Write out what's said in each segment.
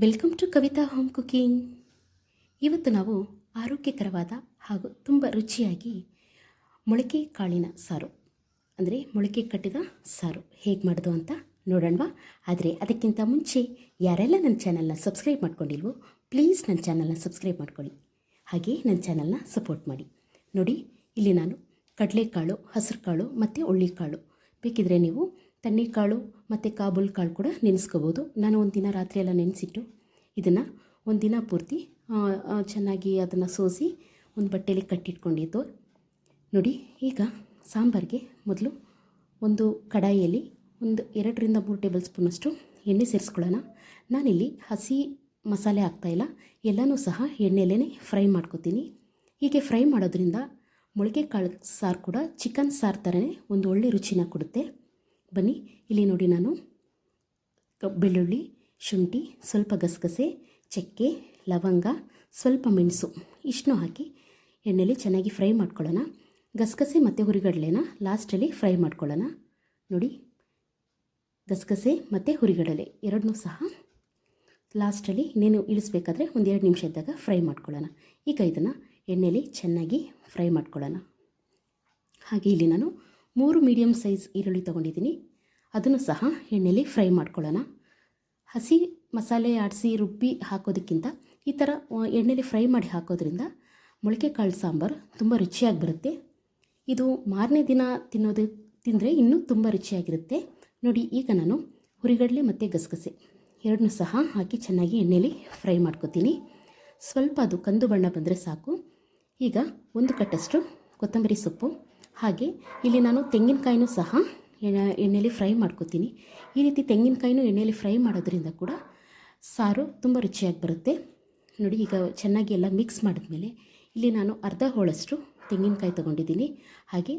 Welcome to Kavita home cooking. ಇವತ್ತು ನಾವು ಆರೋಗ್ಯಕರವಾದ ಹಾಗೂ ತುಂಬ ರುಚಿಯಾಗಿ ಮೊಳಕೆ ಕಾಳಿನ ಸಾರು ಅಂದರೆ ಮೊಳಕೆ ಕಟ್ಟಿದ ಸಾರು ಹೇಗೆ ಮಾಡೋದು ಅಂತ ನೋಡೋಣವಾ. ಆದರೆ ಅದಕ್ಕಿಂತ ಮುಂಚೆ ಯಾರೆಲ್ಲ ನನ್ನ ಚಾನಲ್ನ ಸಬ್ಸ್ಕ್ರೈಬ್ ಮಾಡ್ಕೊಂಡಿಲ್ವೋ ಪ್ಲೀಸ್ ನನ್ನ ಚಾನಲ್ನ ಸಬ್ಸ್ಕ್ರೈಬ್ ಮಾಡ್ಕೊಳ್ಳಿ, ಹಾಗೆ ನನ್ನ ಚಾನಲ್ನ ಸಪೋರ್ಟ್ ಮಾಡಿ. ನೋಡಿ, ಇಲ್ಲಿ ನಾನು ಕಡಲೆಕಾಳು, ಹಸಿರು ಕಾಳು ಮತ್ತು ಹುಳ್ಳಿಕಾಳು, ಬೇಕಿದ್ರೆ ನೀವು ತಣ್ಣಿಕಾಳು ಮತ್ತು ಕಾಬೂಲ್ ಕಾಳು ಕೂಡ ನೆನೆಸ್ಕೋಬೋದು. ನಾನು ಒಂದಿನ ರಾತ್ರಿ ಎಲ್ಲ ನೆನೆಸಿಟ್ಟು ಇದನ್ನು ಒಂದಿನ ಪೂರ್ತಿ ಚೆನ್ನಾಗಿ ಅದನ್ನು ಸೋಸಿ ಒಂದು ಬಟ್ಟೆಯಲ್ಲಿ ಕಟ್ಟಿಟ್ಕೊಂಡಿದ್ದು. ನೋಡಿ, ಈಗ ಸಾಂಬಾರಿಗೆ ಮೊದಲು ಒಂದು ಕಡಾಯಿಯಲ್ಲಿ ಒಂದು 2-3 ಟೇಬಲ್ ಸ್ಪೂನಷ್ಟು ಎಣ್ಣೆ ಸೇರಿಸ್ಕೊಳ್ಳೋಣ. ನಾನಿಲ್ಲಿ ಹಸಿ ಮಸಾಲೆ ಹಾಕ್ತಾಯಿಲ್ಲ, ಎಲ್ಲನೂ ಸಹ ಎಣ್ಣೆಯಲ್ಲೇ ಫ್ರೈ ಮಾಡ್ಕೊತೀನಿ. ಹೀಗೆ ಫ್ರೈ ಮಾಡೋದ್ರಿಂದ ಮೊಳಕೆ ಕಾಳು ಸಾರು ಕೂಡ ಚಿಕನ್ ಸಾರು ಥರನೇ ಒಂದು ಒಳ್ಳೆ ರುಚಿನ ಕೊಡುತ್ತೆ. ಬನ್ನಿ, ಇಲ್ಲಿ ನೋಡಿ, ನಾನು ಬೆಳ್ಳುಳ್ಳಿ, ಶುಂಠಿ, ಸ್ವಲ್ಪ ಗಸಗಸೆ, ಚಕ್ಕೆ, ಲವಂಗ, ಸ್ವಲ್ಪ ಮೆಣಸು ಇಷ್ಟನ್ನು ಹಾಕಿ ಎಣ್ಣೆಯಲ್ಲಿ ಚೆನ್ನಾಗಿ ಫ್ರೈ ಮಾಡ್ಕೊಳ್ಳೋಣ. ಗಸಗಸೆ ಮತ್ತು ಹುರಿಗಡಲೆನ ಲಾಸ್ಟಲ್ಲಿ ಫ್ರೈ ಮಾಡ್ಕೊಳ್ಳೋಣ. ನೋಡಿ, ಗಸಗಸೆ ಮತ್ತು ಹುರಿಗಡಲೆ ಎರಡನ್ನೂ ಸಹ ಲಾಸ್ಟಲ್ಲಿ ಇನ್ನೇನು ಇಳಿಸ್ಬೇಕಾದ್ರೆ ಒಂದು 2 ನಿಮಿಷ ಇದ್ದಾಗ ಫ್ರೈ ಮಾಡ್ಕೊಳ್ಳೋಣ. ಈಗ ಇದನ್ನು ಎಣ್ಣೆಯಲ್ಲಿ ಚೆನ್ನಾಗಿ ಫ್ರೈ ಮಾಡ್ಕೊಳ್ಳೋಣ. ಹಾಗೆ ಇಲ್ಲಿ ನಾನು 3 ಮೀಡಿಯಮ್ ಸೈಜ್ ಈರುಳ್ಳಿ ತೊಗೊಂಡಿದ್ದೀನಿ, ಅದನ್ನು ಸಹ ಎಣ್ಣೆಯಲ್ಲಿ ಫ್ರೈ ಮಾಡ್ಕೊಳ್ಳೋಣ. ಹಸಿ ಮಸಾಲೆ ಆಡಿಸಿ ರುಬ್ಬಿ ಹಾಕೋದಕ್ಕಿಂತ ಈ ಥರ ಎಣ್ಣೆಯಲ್ಲಿ ಫ್ರೈ ಮಾಡಿ ಹಾಕೋದ್ರಿಂದ ಮೊಳಕೆ ಕಾಳು ಸಾಂಬಾರು ತುಂಬ ರುಚಿಯಾಗಿ ಬರುತ್ತೆ. ಇದು ಮಾರನೇ ದಿನ ತಿಂದರೆ ಇನ್ನೂ ತುಂಬ ರುಚಿಯಾಗಿರುತ್ತೆ. ನೋಡಿ, ಈಗ ನಾನು ಹುರಿಗಡಲೆ ಮತ್ತು ಗಸಗಸೆ ಎರಡನ್ನೂ ಸಹ ಹಾಕಿ ಚೆನ್ನಾಗಿ ಎಣ್ಣೆಯಲ್ಲಿ ಫ್ರೈ ಮಾಡ್ಕೊತೀನಿ. ಸ್ವಲ್ಪ ಅದು ಕಂದು ಬಣ್ಣ ಬಂದರೆ ಸಾಕು. ಈಗ 1 ಕಟ್ಟಷ್ಟು ಕೊತ್ತಂಬರಿ ಸೊಪ್ಪು, ಹಾಗೆ ಇಲ್ಲಿ ನಾನು ತೆಂಗಿನಕಾಯಿನೂ ಸಹ ಎಣ್ಣೆಯಲ್ಲಿ ಫ್ರೈ ಮಾಡ್ಕೊತೀನಿ. ಈ ರೀತಿ ತೆಂಗಿನಕಾಯಿನೂ ಎಣ್ಣೆಯಲ್ಲಿ ಫ್ರೈ ಮಾಡೋದ್ರಿಂದ ಕೂಡ ಸಾರು ತುಂಬ ರುಚಿಯಾಗಿ ಬರುತ್ತೆ. ನೋಡಿ, ಈಗ ಚೆನ್ನಾಗಿ ಎಲ್ಲ ಮಿಕ್ಸ್ ಮಾಡಿದ್ಮೇಲೆ ಇಲ್ಲಿ ನಾನು ಅರ್ಧ ಹೋಳಷ್ಟು ತೆಂಗಿನಕಾಯಿ ತೊಗೊಂಡಿದ್ದೀನಿ, ಹಾಗೆ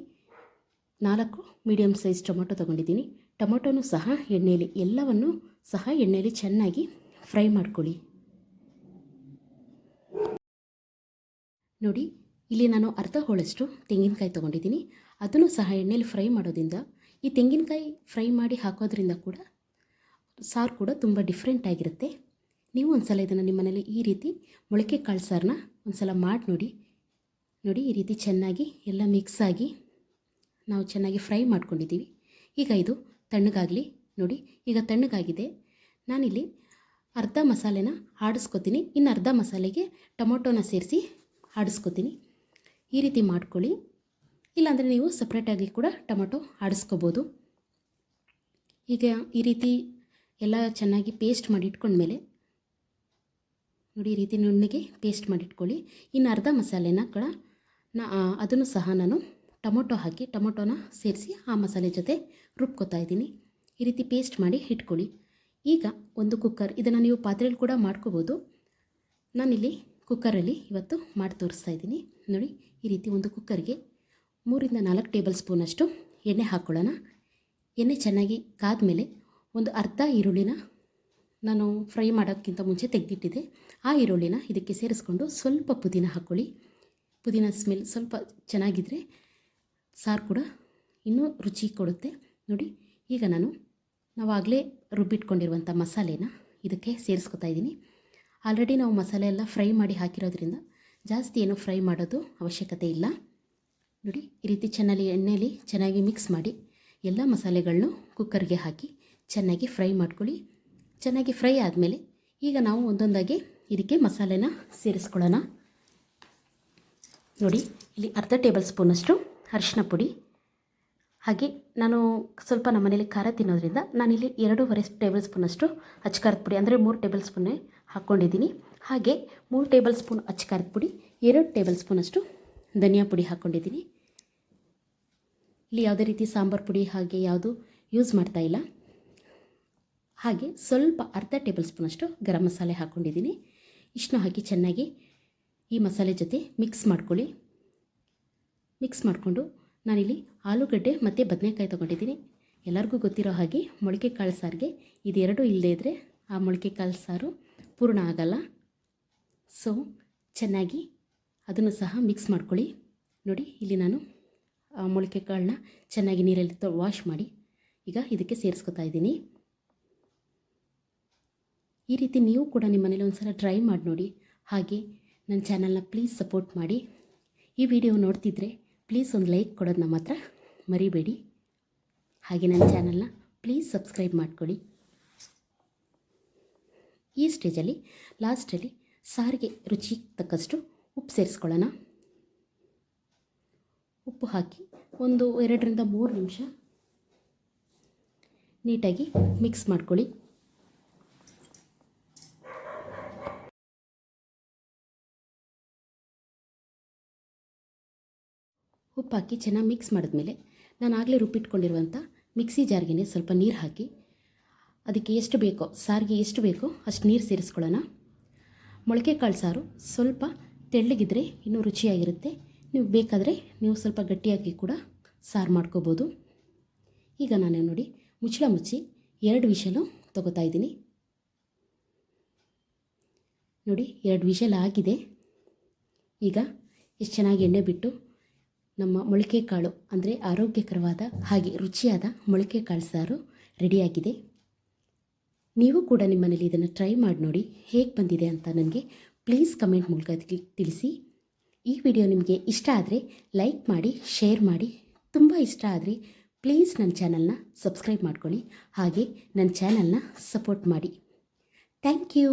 4 ಮೀಡಿಯಮ್ ಸೈಜ್ ಟೊಮೊಟೊ ತೊಗೊಂಡಿದ್ದೀನಿ. ಟೊಮೊಟೊನೂ ಸಹ ಎಣ್ಣೆಯಲ್ಲಿ ಎಲ್ಲವನ್ನು ಸಹ ಎಣ್ಣೆಯಲ್ಲಿ ಚೆನ್ನಾಗಿ ಫ್ರೈ ಮಾಡ್ಕೊಳ್ಳಿ. ನೋಡಿ, ಇಲ್ಲಿ ನಾನು ಅರ್ಧ ಹೋಳಷ್ಟು ತೆಂಗಿನಕಾಯಿ ತೊಗೊಂಡಿದ್ದೀನಿ, ಅದನ್ನು ಸಹ ಎಣ್ಣೆಯಲ್ಲಿ ಫ್ರೈ ಮಾಡೋದ್ರಿಂದ ಈ ತೆಂಗಿನಕಾಯಿ ಫ್ರೈ ಮಾಡಿ ಹಾಕೋದ್ರಿಂದ ಕೂಡ ಸಾರು ಕೂಡ ತುಂಬ ಡಿಫ್ರೆಂಟ್ ಆಗಿರುತ್ತೆ. ನೀವು ಒಂದು ಸಲ ಇದನ್ನು ನಿಮ್ಮ ಮನೇಲಿ ಈ ರೀತಿ ಮೊಳಕೆ ಕಾಳು ಸಾರನ್ನ ಒಂದು ಸಲ ಮಾಡಿ ನೋಡಿ. ನೋಡಿ, ಈ ರೀತಿ ಚೆನ್ನಾಗಿ ಎಲ್ಲ ಮಿಕ್ಸ್ ಆಗಿ ನಾವು ಚೆನ್ನಾಗಿ ಫ್ರೈ ಮಾಡ್ಕೊಂಡಿದ್ದೀವಿ. ಈಗ ಇದು ತಣ್ಣಗಾಗಲಿ. ನೋಡಿ, ಈಗ ತಣ್ಣಗಾಗಿದೆ. ನಾನಿಲ್ಲಿ ಅರ್ಧ ಮಸಾಲೆನ ಆಡಿಸ್ಕೊತೀನಿ, ಇನ್ನು ಅರ್ಧ ಮಸಾಲೆಗೆ ಟೊಮೊಟೊನ ಸೇರಿಸಿ ಆಡಿಸ್ಕೊತೀನಿ. ಈ ರೀತಿ ಮಾಡ್ಕೊಳ್ಳಿ, ಇಲ್ಲಾಂದರೆ ನೀವು ಸಪ್ರೇಟಾಗಿ ಕೂಡ ಟೊಮೊಟೊ ಆಡಿಸ್ಕೋಬೋದು. ಈಗ ಈ ರೀತಿ ಎಲ್ಲ ಚೆನ್ನಾಗಿ ಪೇಸ್ಟ್ ಮಾಡಿ ಇಟ್ಕೊಂಡ್ಮೇಲೆ ನೋಡಿ, ಈ ರೀತಿ ನುಣ್ಣಗೆ ಪೇಸ್ಟ್ ಮಾಡಿಟ್ಕೊಳ್ಳಿ. ಇನ್ನು ಅರ್ಧ ಮಸಾಲೆನ ಕೂಡ ಅದನ್ನು ಸಹ ನಾನು ಟೊಮೊಟೊ ಹಾಕಿ ಟೊಮೊಟೊನ ಸೇರಿಸಿ ಆ ಮಸಾಲೆ ಜೊತೆ ರುಬ್ಕೊತಾ ಇದ್ದೀನಿ. ಈ ರೀತಿ ಪೇಸ್ಟ್ ಮಾಡಿ ಇಟ್ಕೊಳ್ಳಿ. ಈಗ ಒಂದು ಕುಕ್ಕರ್, ಇದನ್ನು ನೀವು ಪಾತ್ರೆಯಲ್ಲಿ ಕೂಡ ಮಾಡ್ಕೋಬೋದು. ನಾನಿಲ್ಲಿ ಕುಕ್ಕರಲ್ಲಿ ಇವತ್ತು ಮಾಡಿ ತೋರಿಸ್ತಾ ಇದ್ದೀನಿ. ನೋಡಿ, ಈ ರೀತಿ ಒಂದು ಕುಕ್ಕರ್ಗೆ 3-4 ಟೇಬಲ್ ಸ್ಪೂನಷ್ಟು ಎಣ್ಣೆ ಹಾಕ್ಕೊಳ್ಳೋಣ. ಎಣ್ಣೆ ಚೆನ್ನಾಗಿ ಕಾದ್ಮೇಲೆ ಒಂದು ಅರ್ಧ ಈರುಳ್ಳಿನ ನಾನು ಫ್ರೈ ಮಾಡೋಕ್ಕಿಂತ ಮುಂಚೆ ತೆಗೆದಿಟ್ಟಿದ್ದೆ, ಆ ಈರುಳ್ಳಿನ ಇದಕ್ಕೆ ಸೇರಿಸ್ಕೊಂಡು ಸ್ವಲ್ಪ ಪುದೀನ ಹಾಕ್ಕೊಳ್ಳಿ. ಪುದೀನ ಸ್ಮೆಲ್ ಸ್ವಲ್ಪ ಚೆನ್ನಾಗಿದ್ದರೆ ಸಾರು ಕೂಡ ಇನ್ನೂ ರುಚಿ ಕೊಡುತ್ತೆ. ನೋಡಿ, ಈಗ ನಾವಾಗಲೇ ರುಬ್ಬಿಟ್ಕೊಂಡಿರುವಂಥ ಮಸಾಲೆನ ಇದಕ್ಕೆ ಸೇರಿಸ್ಕೊತಾ ಇದ್ದೀನಿ. ಆಲ್ರೆಡಿ ನಾವು ಮಸಾಲೆ ಎಲ್ಲ ಫ್ರೈ ಮಾಡಿ ಹಾಕಿರೋದ್ರಿಂದ ಜಾಸ್ತಿ ಏನು ಫ್ರೈ ಮಾಡೋದು ಅವಶ್ಯಕತೆ ಇಲ್ಲ. ನೋಡಿ, ಈ ರೀತಿ ಎಣ್ಣೆಯಲ್ಲಿ ಚೆನ್ನಾಗಿ ಮಿಕ್ಸ್ ಮಾಡಿ ಎಲ್ಲ ಮಸಾಲೆಗಳನ್ನೂ ಕುಕ್ಕರ್ಗೆ ಹಾಕಿ ಚೆನ್ನಾಗಿ ಫ್ರೈ ಮಾಡ್ಕೊಳ್ಳಿ. ಚೆನ್ನಾಗಿ ಫ್ರೈ ಆದಮೇಲೆ ಈಗ ನಾವು ಒಂದೊಂದಾಗಿ ಇದಕ್ಕೆ ಮಸಾಲೆನ ಸೇರಿಸ್ಕೊಳ್ಳೋಣ. ನೋಡಿ, ಇಲ್ಲಿ ಅರ್ಧ ಟೇಬಲ್ ಸ್ಪೂನಷ್ಟು ಅರಿಶಿನ ಪುಡಿ, ಹಾಗೆ ನಾನು ಸ್ವಲ್ಪ ನಮ್ಮ ಮನೇಲಿ ಖಾರ ತಿನ್ನೋದ್ರಿಂದ ನಾನಿಲ್ಲಿ 2.5 ಟೇಬಲ್ ಸ್ಪೂನಷ್ಟು ಅಚ್ಚಕಾರದ ಪುಡಿ, ಅಂದರೆ 3 ಟೇಬಲ್ ಸ್ಪೂನೇ ಹಾಕ್ಕೊಂಡಿದ್ದೀನಿ. ಹಾಗೆ 3 ಟೇಬಲ್ ಸ್ಪೂನ್ ಅಚ್ಚಕಾರದ ಪುಡಿ, 2 ಟೇಬಲ್ ಸ್ಪೂನಷ್ಟು ಧನಿಯಾ ಪುಡಿ ಹಾಕ್ಕೊಂಡಿದ್ದೀನಿ. ಇಲ್ಲಿ ಯಾವುದೇ ರೀತಿ ಸಾಂಬಾರು ಪುಡಿ ಹಾಗೆ ಯಾವುದು ಯೂಸ್ ಮಾಡ್ತಾ ಇಲ್ಲ. ಹಾಗೆ ಸ್ವಲ್ಪ ಅರ್ಧ ಟೇಬಲ್ ಸ್ಪೂನಷ್ಟು ಗರಂ ಮಸಾಲೆ ಹಾಕ್ಕೊಂಡಿದ್ದೀನಿ. ಇಷ್ಟನ್ನು ಹಾಕಿ ಚೆನ್ನಾಗಿ ಈ ಮಸಾಲೆ ಜೊತೆ ಮಿಕ್ಸ್ ಮಾಡ್ಕೊಳ್ಳಿ. ಮಿಕ್ಸ್ ಮಾಡಿಕೊಂಡು ನಾನಿಲ್ಲಿ ಆಲೂಗಡ್ಡೆ ಮತ್ತು ಬದನೆಕಾಯಿ ತೊಗೊಂಡಿದ್ದೀನಿ. ಎಲ್ಲರಿಗೂ ಗೊತ್ತಿರೋ ಹಾಗೆ ಮೊಳಕೆ ಕಾಳು ಸಾರಿಗೆ ಇದೆರಡೂ ಇಲ್ಲದೇ ಇದ್ದರೆ ಆ ಮೊಳಕೆ ಕಾಳು ಸಾರು ಪೂರ್ಣ ಆಗಲ್ಲ. ಸೊ ಚೆನ್ನಾಗಿ ಅದನ್ನು ಸಹ ಮಿಕ್ಸ್ ಮಾಡ್ಕೊಳ್ಳಿ. ನೋಡಿ, ಇಲ್ಲಿ ನಾನು ಮೊಳಕೆ ಕಾಳನ್ನ ಚೆನ್ನಾಗಿ ನೀರಲ್ಲಿ ವಾಶ್ ಮಾಡಿ ಈಗ ಇದಕ್ಕೆ ಸೇರಿಸ್ಕೊತಾ ಇದ್ದೀನಿ. ಈ ರೀತಿ ನೀವು ಕೂಡ ನಿಮ್ಮ ಮನೇಲಿ ಒಂದು ಸಲ ಟ್ರೈ ಮಾಡಿ ನೋಡಿ. ಹಾಗೆ ನನ್ನ ಚಾನಲ್ನ ಪ್ಲೀಸ್ ಸಪೋರ್ಟ್ ಮಾಡಿ. ಈ ವಿಡಿಯೋ ನೋಡ್ತಿದ್ರೆ ಪ್ಲೀಸ್ ಒಂದು ಲೈಕ್ ಕೊಡೋದನ್ನ ಮಾತ್ರ ಮರಿಬೇಡಿ. ಹಾಗೆ ನನ್ನ ಚಾನಲ್ನ ಪ್ಲೀಸ್ ಸಬ್ಸ್ಕ್ರೈಬ್ ಮಾಡ್ಕೊಳ್ಳಿ. ಈ ಸ್ಟೇಜಲ್ಲಿ ಲಾಸ್ಟಲ್ಲಿ ಸಾರಿಗೆ ರುಚಿಗೆ ತಕ್ಕಷ್ಟು ಉಪ್ಪು ಸೇರಿಸ್ಕೊಳ್ಳೋಣ. ಉಪ್ಪು ಹಾಕಿ ಒಂದು 2ರಿಂದ 3 ನಿಮಿಷ ನೀಟಾಗಿ ಮಿಕ್ಸ್ ಮಾಡ್ಕೊಳ್ಳಿ. ಉಪ್ಪು ಹಾಕಿ ಚೆನ್ನಾಗಿ ಮಿಕ್ಸ್ ಮಾಡಿದ್ಮೇಲೆ ನಾನು ಆಗಲೇ ರುಬ್ಬಿಟ್ಕೊಂಡಿರುವಂಥ ಮಿಕ್ಸಿ ಜಾರ್ಗೆ ಸ್ವಲ್ಪ ನೀರು ಹಾಕಿ ಅದಕ್ಕೆ ಎಷ್ಟು ಬೇಕೋ ಸಾರಿಗೆ ಎಷ್ಟು ಬೇಕೋ ಅಷ್ಟು ನೀರು ಸೇರಿಸ್ಕೊಳ್ಳೋಣ. ಮೊಳಕೆ ಕಾಳು ಸಾರು ಸ್ವಲ್ಪ ತೆಳ್ಳಗಿದ್ರೆ ಇನ್ನೂ ರುಚಿಯಾಗಿರುತ್ತೆ. ನೀವು ಬೇಕಾದರೆ ನೀವು ಸ್ವಲ್ಪ ಗಟ್ಟಿಯಾಗಿ ಕೂಡ ಸಾರು ಮಾಡ್ಕೋಬೋದು. ಈಗ ನಾನು ನೋಡಿ ಮುಚ್ಚಳ ಮುಚ್ಚಿ 2 ವಿಷಲು ತಗೋತಾ ಇದ್ದೀನಿ. ನೋಡಿ 2 ವಿಷಲ್ ಆಗಿದೆ. ಈಗ ಎಷ್ಟು ಚೆನ್ನಾಗಿ ಎಣ್ಣೆ ಬಿಟ್ಟು ನಮ್ಮ ಮೊಳಕೆ ಕಾಳು ಅಂದರೆ ಆರೋಗ್ಯಕರವಾದ ಹಾಗೆ ರುಚಿಯಾದ ಮೊಳಕೆ ಕಾಳು ಸಾರು ರೆಡಿಯಾಗಿದೆ. ನೀವು ಕೂಡ ನಿಮ್ಮ ಮನೇಲಿ ಇದನ್ನು ಟ್ರೈ ಮಾಡಿ ನೋಡಿ, ಹೇಗೆ ಬಂದಿದೆ ಅಂತ ನನಗೆ ಪ್ಲೀಸ್ ಕಮೆಂಟ್ ಮೂಲಕ ತಿಳಿಸಿ. ಈ ವಿಡಿಯೋ ನಿಮಗೆ ಇಷ್ಟ ಆದರೆ ಲೈಕ್ ಮಾಡಿ, ಶೇರ್ ಮಾಡಿ. ತುಂಬ ಇಷ್ಟ ಆದರೆ ಪ್ಲೀಸ್ ನನ್ನ ಚಾನಲ್ನ ಸಬ್ಸ್ಕ್ರೈಬ್ ಮಾಡ್ಕೊಳ್ಳಿ. ಹಾಗೆ ನನ್ನ ಚಾನಲ್ನ ಸಪೋರ್ಟ್ ಮಾಡಿ. Thank you.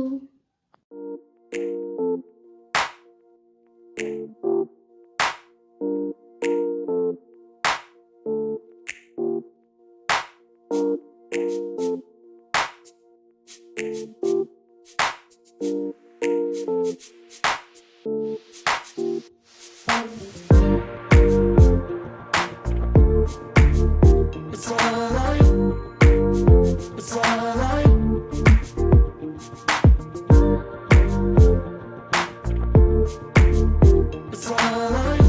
It's alright. It's alright. It's alright.